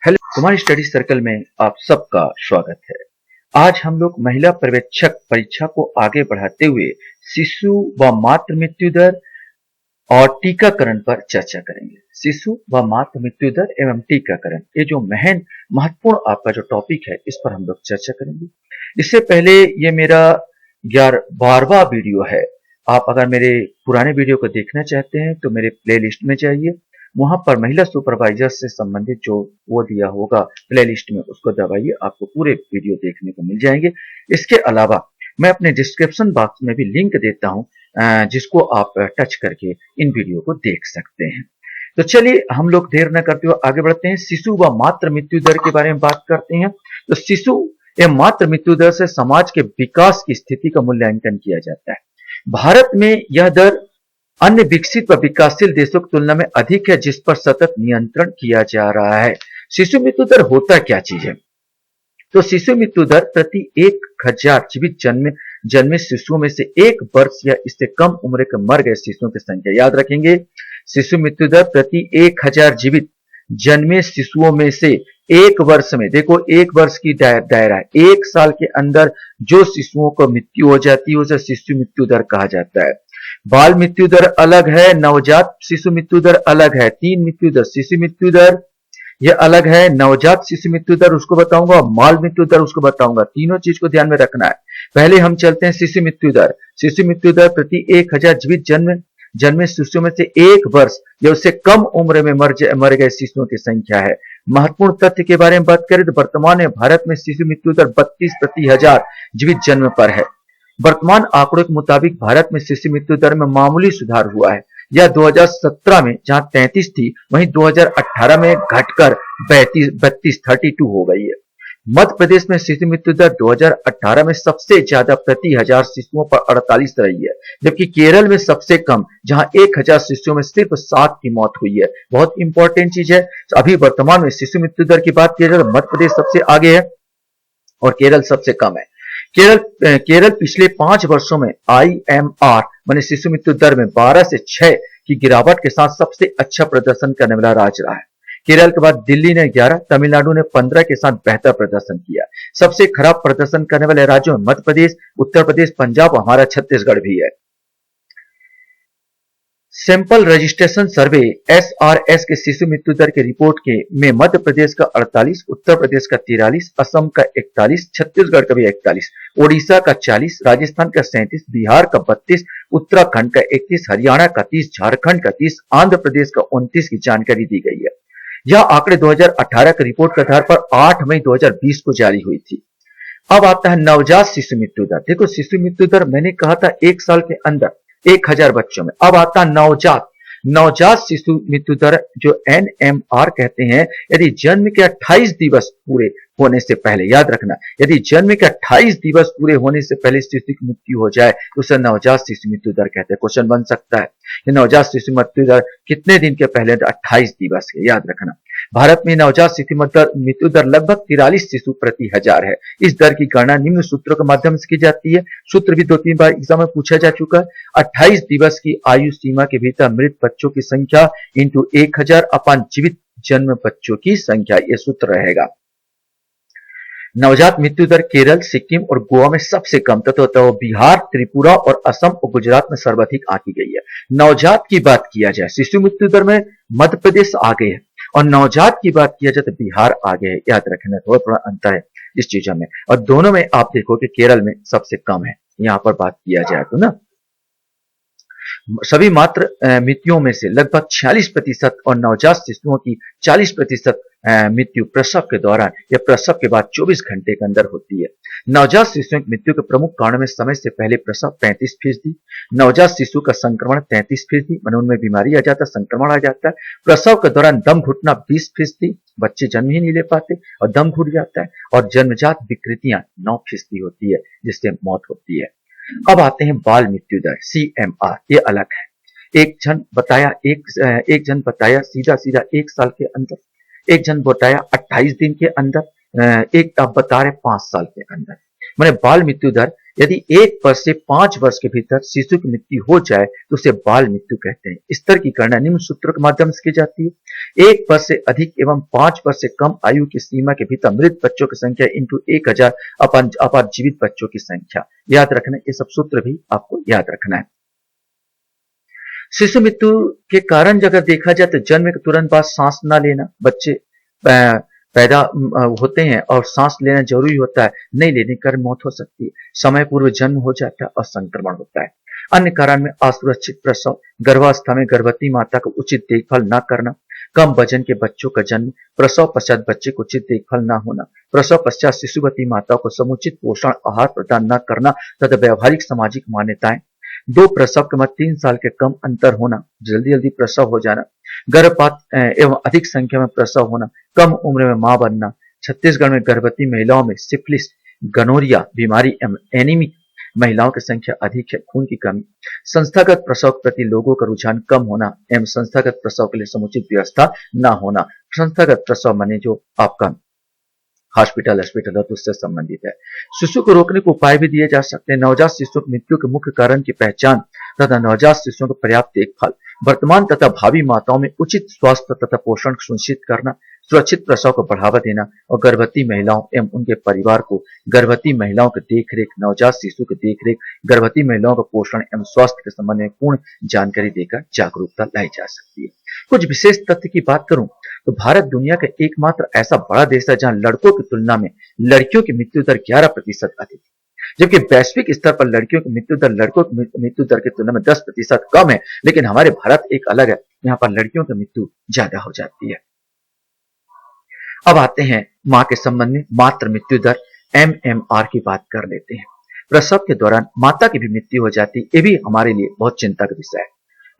Hello, तुम्हारी study circle में आप सबका स्वागत है। आज हम लोग महिला पर्यवेक्षक परीक्षा को आगे बढ़ाते हुए शिशु व मातृ मृत्यु दर और टीकाकरण पर चर्चा करेंगे। शिशु व मातृ मृत्यु दर एवं टीकाकरण, ये जो महत्वपूर्ण आपका जो टॉपिक है, इस पर हम लोग चर्चा करेंगे। इससे पहले ये मेरा 12वां वीडियो है। आप अगर मेरे पुराने वीडियो को देखना चाहते हैं तो मेरे प्लेलिस्ट में जाइए, वहां पर महिला सुपरवाइजर से संबंधित जो वो दिया होगा प्लेलिस्ट में, उसको दबाइए, आपको पूरे वीडियो देखने को मिल जाएंगे। इसके अलावा मैं अपने डिस्क्रिप्शन बॉक्स में भी लिंक देता हूं, जिसको आप टच करके इन वीडियो को देख सकते हैं। तो चलिए हम लोग देर न करते हुए आगे बढ़ते हैं। शिशु व मातृ मृत्यु दर के बारे में बात करते हैं। तो शिशु एवं मातृ मृत्यु दर से समाज के विकास की स्थिति का मूल्यांकन किया जाता है। भारत में यह दर अन्य विकसित व विकासशील देशों की तुलना में अधिक है, जिस पर सतत नियंत्रण किया जा रहा है। शिशु मृत्यु दर होता क्या चीज है? तो शिशु मृत्यु दर प्रति 1000 जीवित जन्मे शिशुओं में से 1 वर्ष या इससे कम उम्र के मर गए शिशुओं की संख्या। याद रखेंगे, शिशु मृत्यु दर प्रति 1000 जीवित जन्मे शिशुओं में से 1 वर्ष में, देखो 1 वर्ष की दायरा है, 1 साल के अंदर जो शिशुओं को मृत्यु हो जाती है उसे शिशु मृत्यु दर कहा जाता है। बाल मृत्यु दर अलग है, नवजात शिशु मृत्यु दर अलग है, तीन मृत्यु दर, शिशु मृत्यु दर यह अलग है, नवजात शिशु मृत्यु दर उसको बताऊंगा और बाल मृत्यु दर उसको बताऊंगा। तीनों चीज को ध्यान में रखना है। पहले हम चलते हैं शिशु मृत्यु दर। शिशु मृत्यु दर प्रति 1000 जीवित जन्मे शिशुओं में से 1 वर्ष या उससे कम उम्र में मर गए शिशुओं की संख्या है। महत्वपूर्ण तथ्य के बारे में बात करें तो वर्तमान में भारत में शिशु मृत्यु दर 32 प्रति 1000 जीवित जन्म पर है। वर्तमान आंकड़ों के मुताबिक भारत में शिशु मृत्यु दर में मामूली सुधार हुआ है। यह 2017 में जहां 33 थी, वहीं 2018 में घटकर 32 हो गई है। मध्य प्रदेश में शिशु मृत्यु दर 2018 में सबसे ज्यादा प्रति 1000 शिशुओं पर 48 रही है, जबकि केरल में सबसे कम, जहां 1000 शिशुओं में सिर्फ 7 की मौत हुई है। बहुत इंपॉर्टेंट चीज है। अभी वर्तमान में शिशु मृत्यु दर की बात की जाए तो मध्य प्रदेश सबसे आगे है और केरल सबसे कम है। केरल पिछले 5 वर्षों में IMR माने शिशु मृत्यु दर में 12 से 6 की गिरावट के साथ सबसे अच्छा प्रदर्शन करने वाला राज्य रहा है। केरल के बाद दिल्ली ने 11, तमिलनाडु ने 15 के साथ बेहतर प्रदर्शन किया। सबसे खराब प्रदर्शन करने वाले राज्यों में मध्य प्रदेश, उत्तर प्रदेश, पंजाब और हमारा छत्तीसगढ़ भी है। सैंपल रजिस्ट्रेशन सर्वे SRS के शिशु मृत्यु दर की रिपोर्ट में मध्य प्रदेश का 48, उत्तर प्रदेश का 43, असम का 41, छत्तीसगढ़ का भी 41, ओडिशा का 40, राजस्थान का 37, बिहार का 32, उत्तराखंड का 31, हरियाणा का 30, झारखंड का 30, आंध्र प्रदेश का 29 की जानकारी दी गई है। यह आंकड़े 2018 की रिपोर्ट के आधार पर 8 मई 2020 को जारी हुई थी। अब आता है नवजात शिशु मृत्यु दर। देखो, शिशु मृत्यु दर मैंने कहा था 1 साल के अंदर 1000 बच्चों में। अब आता नवजात शिशु मृत्यु दर, जो NMR कहते हैं। यदि जन्म के 28 दिवस पूरे होने से पहले, याद रखना, यदि जन्म के 28 दिवस पूरे होने से पहले शिशु की मृत्यु हो जाए तो उसे नवजात शिशु मृत्यु दर कहते हैं। क्वेश्चन बन सकता है कि नवजात शिशु मृत्यु दर कितने दिन के पहले? 28 दिवस के, याद रखना। भारत में नवजात शिशु मृत्यु दर लगभग 43 शिशु प्रति 1000 है। इस दर की गणना निम्न सूत्रों के माध्यम से की जाती है। सूत्र भी 2-3 बार एग्जाम में पूछा जा चुका है। 28 दिवस की आयु सीमा के भीतर मृत बच्चों की संख्या इंटू 1000 अपन जीवित जन्म बच्चों की संख्या, यह सूत्र रहेगा। नवजात मृत्यु दर केरल, सिक्किम और गोवा में सबसे कम तथा बिहार, त्रिपुरा और असम और गुजरात में सर्वाधिक आंकी गई है। नवजात की बात किया जाए, शिशु मृत्यु दर में मध्य प्रदेश आगे है और नवजात की बात किया जाए तो बिहार आगे है। याद रखना, थोड़ा अंतर है इस चीजों में, और दोनों में आप देखो कि केरल में सबसे कम है। यहां पर बात किया जाए तो ना, सभी मातृ मृत्युओं में से लगभग 46% और नवजात शिशुओं की 40% मृत्यु प्रसव के दौरान या प्रसव के बाद 24 घंटे के अंदर होती है। नवजात शिशुओं की मृत्यु के प्रमुख कारणों में समय से पहले प्रसव 35%, नवजात शिशु का संक्रमण 33%, मन उनमें बीमारी आ जाता है, संक्रमण आ जाता है। प्रसव के दौरान दम घुटना 20%, बच्चे जन्म ही नहीं ले पाते और दम घुट जाता है, और जन्मजात विकृतियां 9% होती है, जिससे मौत होती है। अब आते हैं बाल मृत्यु दर CMR, ये अलग है। एक जन बताया सीधा 1 साल के अंदर, एक जन बताया 28 दिन के अंदर, एक आप बता रहे 5 साल के अंदर। मैंने बाल मृत्यु दर यदि 1 वर्ष से 5 वर्ष के भीतर शिशु की मृत्यु हो जाए तो उसे बाल मृत्यु कहते हैं। इस तरह की गणना निम्न सूत्रों के माध्यम से की जाती है। 1 वर्ष से अधिक एवं 5 वर्ष से कम आयु की सीमा के भीतर मृत बच्चों की संख्या इंटू 1000 अपार जीवित बच्चों की संख्या। याद रखना, ये सब सूत्र भी आपको याद रखना है। शिशु मृत्यु के कारण अगर देखा जाए तो जन्म के तुरंत बाद सांस न लेना, बच्चे पैदा होते हैं और सांस लेना जरूरी होता है, नहीं लेने के कारण मौत हो सकती है। समय पूर्व जन्म हो जाता है और संक्रमण होता है। अन्य कारण में असुरक्षित प्रसव, गर्भावस्था में गर्भवती माता को उचित देखभाल न करना, कम वजन के बच्चों का जन्म, प्रसव पश्चात बच्चे को उचित देखभाल न होना, प्रसव पश्चात शिशुवती माताओं को समुचित पोषण आहार प्रदान न करना तथा व्यवहारिक सामाजिक मान्यताएं, 2 प्रसव के मध्य 3 साल के कम अंतर होना, जल्दी जल्दी प्रसव हो जाना, गर्भपात एवं अधिक संख्या में प्रसव होना, कम उम्र में मां बनना। छत्तीसगढ़ में गर्भवती महिलाओं में सिफिलिस, गनोरिया बीमारी एवं एनीमिक महिलाओं की संख्या अधिक है। खून की कमी, संस्थागत प्रसव के प्रति लोगों का रुझान कम होना एवं संस्थागत प्रसव के लिए समुचित व्यवस्था न होना। संस्थागत प्रसव माने जो आपका हॉस्पिटल है तो उससे संबंधित है। शिशु को रोकने के उपाय भी दिए जा सकते हैं। नवजात शिशुओं की मृत्यु के मुख्य कारण की पहचान तथा नवजात शिशुओं को पर्याप्त देखभाल, वर्तमान तथा भावी माताओं में उचित स्वास्थ्य तथा पोषण सुनिश्चित करना, सुरक्षित प्रसव को बढ़ावा देना और गर्भवती महिलाओं एवं उनके परिवार को गर्भवती महिलाओं की देखरेख, नवजात शिशु की देखरेख, गर्भवती महिलाओं का पोषण एवं स्वास्थ्य के संबंध में पूर्ण जानकारी देकर जागरूकता लाई जा सकती है। कुछ विशेष तथ्य की बात करूं तो भारत दुनिया का एकमात्र ऐसा बड़ा देश है जहां लड़कों की तुलना में लड़कियों की मृत्यु दर 11% अधिक है, जबकि वैश्विक स्तर पर लड़कियों की मृत्यु दर लड़कों की मृत्यु दर की तुलना में 10% कम है। लेकिन हमारे भारत एक अलग है, यहाँ पर लड़कियों की मृत्यु ज्यादा हो जाती है। अब आते हैं मां के संबंध में मातृ मृत्यु दर MMR की बात कर लेते हैं। प्रसव के दौरान माता की भी मृत्यु हो जाती है, ये भी हमारे लिए बहुत चिंता का विषय है।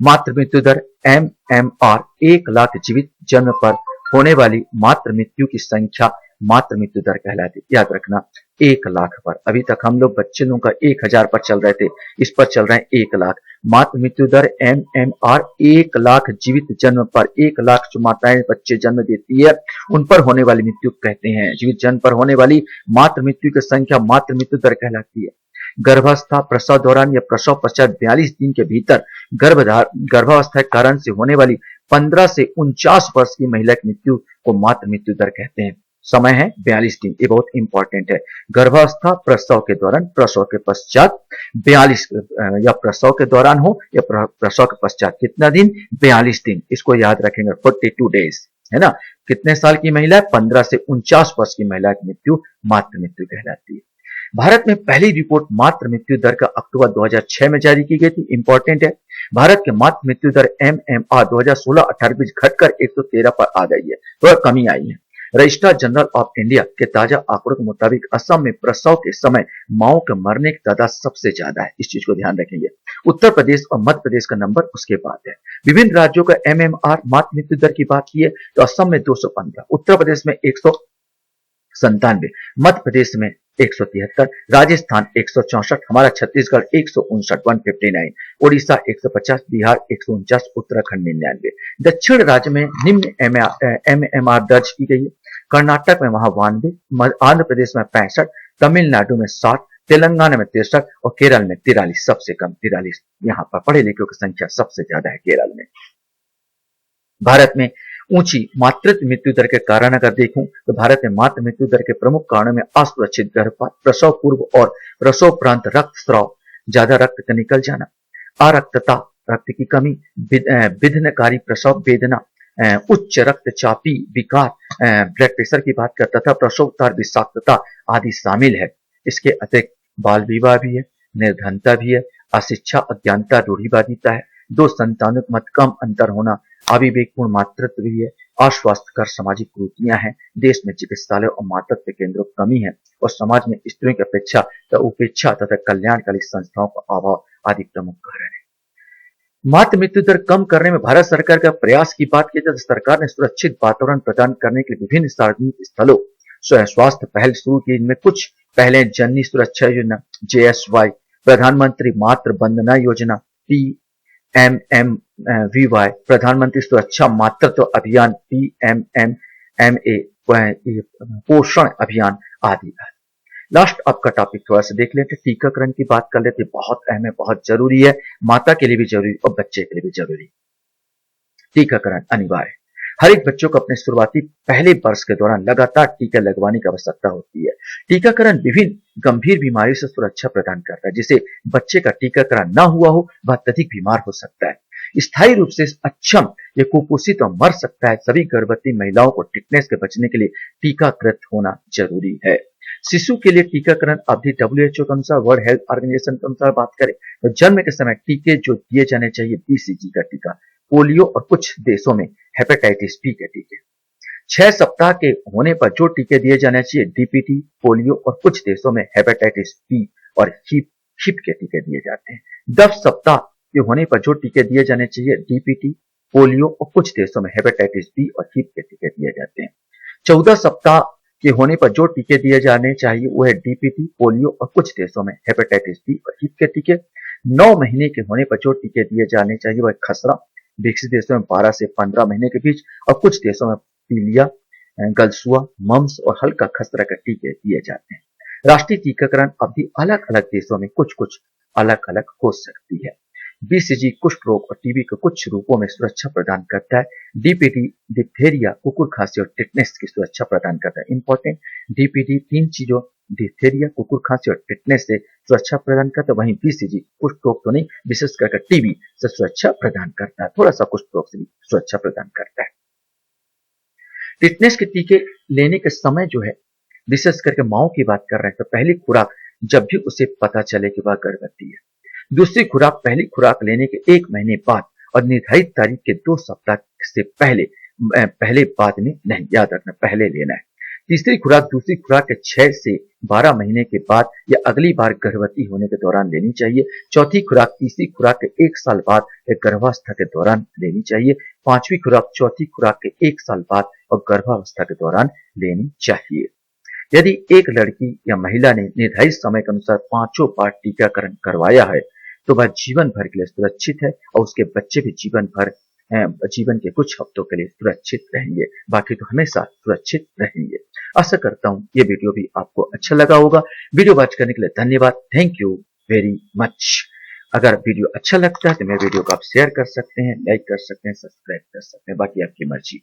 मातृ मृत्यु दर MMR 1 लाख जीवित जन्म पर होने वाली मातृ मृत्यु की संख्या मातृ मृत्यु दर कहलाती है। याद रखना, 1 लाख पर। अभी तक हम लोग बच्चे लोगों का 1000 पर चल रहे थे, इस पर चल रहे हैं 1 लाख। मातृ मृत्यु दर MMR 1 लाख जीवित जन्म पर, 1 लाख जो माताएं बच्चे जन्म देती है उन पर होने वाली मृत्यु कहते हैं। जीवित जन्म पर होने वाली मातृ मृत्यु की संख्या मातृ मृत्यु दर कहलाती है। गर्भावस्था, प्रसव दौरान या प्रसव पश्चात 42 दिन के भीतर गर्भावस्था के कारण से होने वाली 15 से 49 वर्ष की महिला की मृत्यु को मातृ मृत्यु दर कहते हैं। समय है 42 दिन, ये बहुत इंपॉर्टेंट है। गर्भावस्था, प्रसव के दौरान, प्रसव के पश्चात 42 या प्रसव के दौरान हो या प्रसव के पश्चात कितना दिन, 42 दिन। इसको याद रखेंगे, 42 डेज, है ना। कितने साल की महिला है, 15 से 49 वर्ष की महिला की मृत्यु मातृ मृत्यु कहलाती है। भारत में पहली रिपोर्ट मातृ मृत्यु दर का अक्टूबर 2006 में जारी की गई थी। इंपॉर्टेंट है, भारत के मातृ मृत्यु दर MMR 2016-18 में घटकर 113 पर आ गई है, थोड़ा कमी आई है। रजिस्ट्रार जनरल ऑफ इंडिया के ताजा आंकड़ों के मुताबिक असम में प्रसव के समय माओ के मरने की तादाद सबसे ज्यादा है। इस चीज को ध्यान रखेंगे। उत्तर प्रदेश और मध्य प्रदेश का नंबर उसके बाद है। विभिन्न राज्यों का MMR मातृ मृत्यु दर की बात की है तो असम में 215, उत्तर प्रदेश में 197, मध्य प्रदेश में 173, राजस्थान 164, हमारा छत्तीसगढ़ 159, 159, उड़ीसा 150, बिहार 149, उत्तराखंड 99। दक्षिण राज्य में निम्न MMR दर्ज की गई है। कर्नाटक में वहां 92, आंध्र प्रदेश में 65, तमिलनाडु में 60, तेलंगाना में 63 और केरल में 43, सबसे कम 43। यहाँ पर पढ़े लिखे की संख्या सबसे ज्यादा है केरल में। भारत में ऊंची मातृत्व मृत्यु दर के कारण अगर देखूं तो भारत में मातृ मृत्यु दर के प्रमुख कारणों में असुरक्षित गर्भपात, प्रसव पूर्व और प्रसव उपरांत रक्तस्राव, ज्यादा रक्त का निकल जाना, अरक्तता, रक्त की कमी, विघ्नकारी प्रसव वेदना, उच्च रक्तचापी विकार, ब्लड प्रेशर की बात करता था, प्रसवोत्तर विषाक्तता आदि शामिल है। इसके अतिरिक्त बाल विवाह भी है, निर्धनता भी है, अशिक्षा, अज्ञानता, रूढ़िवादिता है, 2 संतानों के मध्य कम अंतर होना, अविवेकपूर्ण मातृत्व भी है, अस्वास्थ्यकर सामाजिक कुरीतियां हैं, देश में चिकित्सालय और मातृत्व केंद्रों की कमी है और समाज में स्त्रियों की अपेक्षा उपेक्षा तथा कल्याणकारी संस्थाओं का अभाव आदि प्रमुख कारण है। मातृ मृत्यु दर कम करने में भारत सरकार का प्रयास की बात की जाए तो सरकार ने सुरक्षित वातावरण प्रदान करने के लिए विभिन्न सार्वजनिक स्थलों स्वास्थ्य पहल शुरू की। इनमें कुछ पहले जननी सुरक्षा योजना JSY, प्रधानमंत्री मातृ वंदना योजना PMMVY, प्रधानमंत्री सुरक्षा मातृत्व अभियान PMMMA, पोषण अभियान आदि। लास्ट आपका टॉपिक थोड़ा सा देख लेते हैं, टीकाकरण की बात कर लेते हैं। बहुत अहम है, बहुत जरूरी है, माता के लिए भी जरूरी और बच्चे के लिए भी जरूरी। टीकाकरण अनिवार्य। हर एक बच्चों को अपने शुरुआती पहले वर्ष के दौरान लगातार टीका लगवाने की आवश्यकता होती है। टीकाकरण विभिन्न गंभीर बीमारियों से सुरक्षा प्रदान करता है। जिसे बच्चे का टीकाकरण न हुआ हो वह अत्यधिक बीमार हो सकता है, स्थायी रूप से अक्षम या कुपोषित और मर सकता है। सभी गर्भवती महिलाओं को टिटनेस से बचने के लिए टीकाकृत होना जरूरी है। शिशु के लिए टीकाकरण अवधि WHO के अनुसार, वर्ल्ड हेल्थ ऑर्गेनाइजेशन के अनुसार बात करें तो जन्म के समय टीके जो दिए जाने चाहिए, BCG का टीका, पोलियो और कुछ देशों में हेपेटाइटिस बी के टीके। 6 सप्ताह के होने पर जो टीके दिए जाने चाहिए, DPT, पोलियो और कुछ देशों में हेपेटाइटिस बी और हिप के टीके दिए जाते हैं। 10 सप्ताह के होने पर जो टीके दिए जाने चाहिए, DPT, पोलियो और कुछ देशों में हेपेटाइटिस बी और हिप के टीके दिए जाते हैं। 14 सप्ताह के होने पर जो टीके दिए जाने चाहिए वो है DPT, पोलियो और कुछ देशों में हेपेटाइटिस बी और हिप के टीके। 9 महीने के होने पर जो टीके दिए जाने चाहिए वह खसरा, विकसित देशों में 12 से 15 महीने के बीच और कुछ देशों में पीलिया, गलसुआ, मम्स और हल्का खसरा के टीके दिए जाते हैं। राष्ट्रीय टीकाकरण अवधि अलग अलग देशों में कुछ कुछ अलग अलग हो सकती है। BCG कुष्ठ रोग और टीबी के कुछ रूपों में सुरक्षा प्रदान करता है। DPT डिप्थेरिया, कुकुर खांसी और टिटनेस की सुरक्षा प्रदान करता है। इंपॉर्टेंट, DPT 3 चीजों डिप्थेरिया, कुकुर खांसी और टिटनेस से सुरक्षा प्रदान करता है। वहीं BCG कुष्ठ रोग तो नहीं, विशेष करके टीबी से सुरक्षा प्रदान करता है, थोड़ा सा कुष्ठ रोग से भी सुरक्षा प्रदान करता है। टिटनेस के टीके लेने के समय जो है, विशेष करके माओ की बात कर रहे हैं तो पहली खुराक जब भी उसे पता चले कि वह गर्भवती है, दूसरी खुराक पहली खुराक लेने के 1 महीने बाद और निर्धारित तारीख के 2 सप्ताह से पहले बाद में नहीं, याद रखना पहले लेना है। तीसरी खुराक दूसरी खुराक के 6 से 12 महीने के बाद या अगली बार गर्भवती होने के दौरान लेनी चाहिए। चौथी खुराक तीसरी खुराक के 1 साल बाद या गर्भावस्था के दौरान लेनी चाहिए। पांचवी खुराक चौथी खुराक के 1 साल बाद और गर्भावस्था के दौरान लेनी चाहिए। यदि एक लड़की या महिला ने निर्धारित समय के अनुसार 5 बार टीकाकरण करवाया है तो वह जीवन भर के लिए सुरक्षित है और उसके बच्चे भी जीवन के कुछ हफ्तों के लिए सुरक्षित रहेंगे, बाकी तो हमेशा सुरक्षित रहेंगे। आशा करता हूं ये वीडियो भी आपको अच्छा लगा होगा। वीडियो वॉच करने के लिए धन्यवाद। Thank you very much. अगर वीडियो अच्छा लगता है तो मेरे वीडियो को आप शेयर कर सकते हैं, लाइक कर सकते हैं, सब्सक्राइब कर सकते हैं, बाकी आपकी मर्जी।